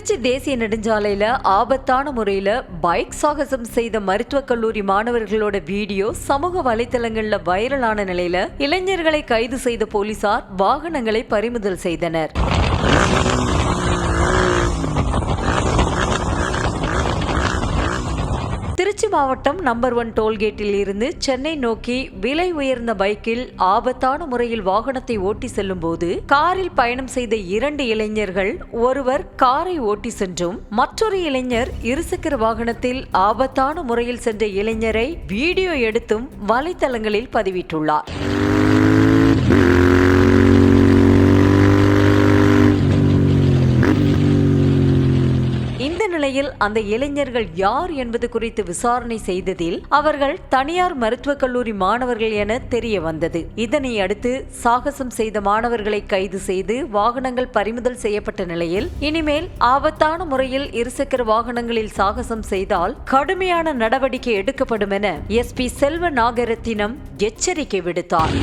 திருச்சி தேசிய நெடுஞ்சாலையில ஆபத்தான முறையில பைக் சாகசம் செய்த மருத்துவக் கல்லூரி மாணவர்களோட வீடியோ சமூக வலைதளங்கள்ல வைரலான நிலையில இளைஞர்களை கைது செய்த போலீசார் வாகனங்களை பறிமுதல் செய்தனர். திருச்சி மாவட்டம் நம்பர் 1 டோல்கேட்டில் இருந்து சென்னை நோக்கி விலை உயர்ந்த பைக்கில் ஆபத்தான முறையில் வாகனத்தை ஓட்டி செல்லும் போது காரில் பயணம் செய்த 2 இளைஞர்கள் ஒருவர் காரை ஓட்டி சென்றும் மற்றொரு இளைஞர் இருசக்கர வாகனத்தில் ஆபத்தான முறையில் சென்ற இளைஞரை வீடியோ எடுத்தும் வலைதளங்களில் பதிவிட்டுள்ளார். இந்த நிலையில் அந்த இளைஞர்கள் யார் என்பது குறித்து விசாரணை செய்ததில் அவர்கள் தனியார் மருத்துவக் கல்லூரி மாணவர்கள் என தெரிய வந்தது. இதனை அடுத்து சாகசம் செய்த மாணவர்களை கைது செய்து வாகனங்கள் பறிமுதல் செய்யப்பட்ட நிலையில் இனிமேல் ஆபத்தான முறையில் இருசக்கர வாகனங்களில் சாகசம் செய்தால் கடுமையான நடவடிக்கை எடுக்கப்படும் என SP செல்வ நாகரத்தினம் எச்சரிக்கை விடுத்தார்.